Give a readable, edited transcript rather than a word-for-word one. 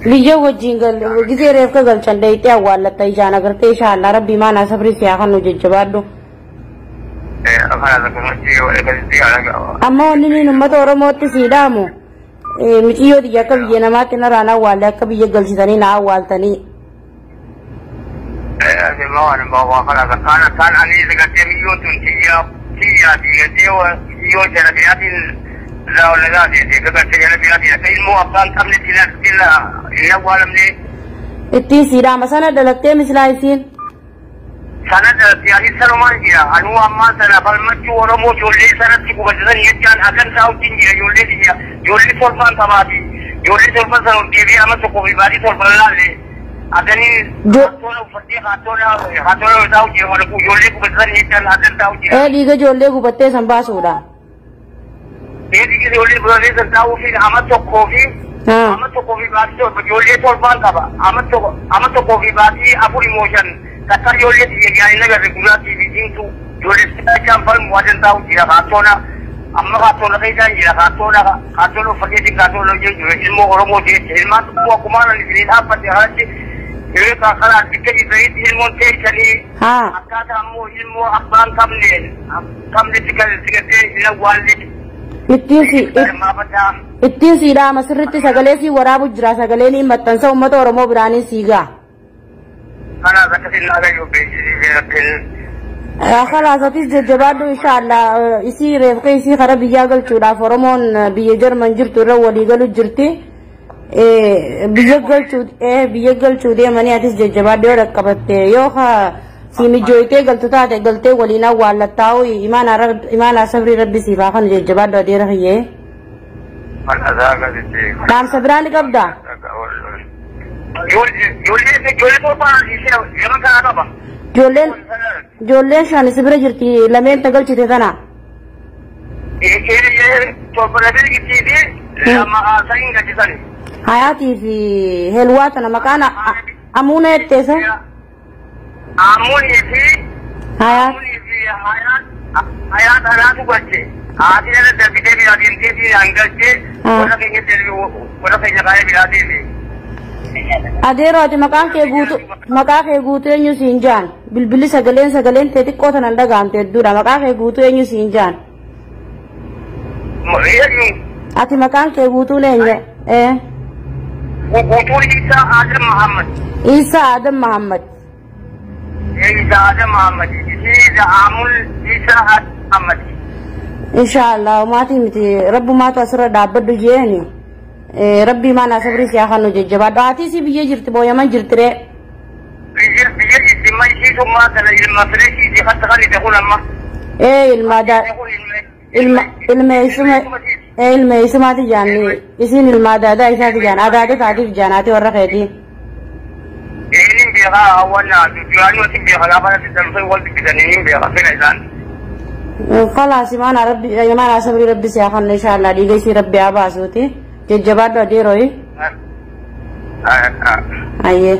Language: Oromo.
biyya wajjin gisee reefka galchan dayitee awwaallatta ijaan agartee inshaallah rabbii maanaa sabrii siyaa kan nu jajjabaadhu. Amma wanni niin uummata Oromootti siidhaamu miciyyoo xiyya akka biyya namaatti narraan awwaalle akka biyya galchitanii na awwaaltanii. Ittiin siidhaama sana dalattee mislaa isiin. Sana dalatti ani sanumaan jira anu ammaa sana falmachuu Oromoo ijoollee sanatti qubatan jechaan akan saawutiin jira ijoollee biyya ijoollee torban tabaati ijoollee torban sana deebii ama tokko fi baadii torban laalle akanii haatola uffattee haatola taa'u jira wala ijoollee qubatan jechaan akan taa'u jira. Dhiiga ijoollee gubattee san baasuudha. Dhiiga ijoollee gubattee san taa'uu fi ama tokkoo fi ama tokkoo fi baadii torba ijoollee torban qaba ama tokkoo fi baadii afur imoojan. Kata ijoollee biyya nagarre gurraattii fi diimtuu ijoollee kan falmu wajan taa'u jira haatona amma haatona keessaan jira haatona uffateetiin haatona hojii jiru ilmoo Oromoo jecha ilmaan tokko akkuma isin dhaabbate haati yeroo karaa bikka jiranitti ilmoon teessanii akkaataa ammoo ilmoo abbaan qabne sigatee ila waallee. Ittiin siidhaama sirriitti sagalee sii waraabu jira sagaleen maxxansa uummata Oromoo biraanii siigaa. خلاص أتيجي جبادو إن شاء الله يصير يسير خراب يجاكل شو فرمون بيجر من جرت الرول يقولوا جرتي بيجاكل شو ده مني أتيجي جبادو ركبت يوخا سيمي جويته قلت تاته قلته ولينا والله تاو إيمان صبري ربي سيفاخن جبادو ده رهيه نام صبراني كبدا Joolleen shan sibira jirti lameen tagalchite tana. Hayaatii fi helwaa tana maqaan amuuna jetteessa. Amuunii fi hayaat halaatu goche. Haati ala darbitee biraa deemtee fi hangalchee warra keenya baay'ee biraa deeme. Adeerooti maqaa kee guutuu eenyu siin jaan bilbilli sagaleen tee xiqqoo tanan dhagaamte hedduudha maqaa kee guutuu eenyu siin jaan. Ati maqaan kee guutuun eenyu? Guutuun Isaa Adam Muhammad. Isaa Adam Muhammad. Isaa Adam Muhammad. Isaa Amul Isaa Adam Muhammad. Inshaallah maatii miti rabbumaatu asirra dhaabbadhu jeeni. Rabbi mana sabri siya kanu jajjabaadhu ati si biyya jirti booyaman jirtire. Biyya jirti ma ishii summaa kana ilma fireeshii si hatta kan itti kun amma. Ilma isumaati jaanni isin ilma daadaa isaati jaan adaate taatiif jaanaati warra keetii. Inni beekaa hawwannaa duraanii wati beekaa laafana daddarfee wal bibbitanii ni beekaa fedha isaan. Khalaas mana sabri rabbi siya kanu inshaallah dhiiga isii rabbi haa baasuuti. Jajjabaadhu adeerooyi. Ayyee.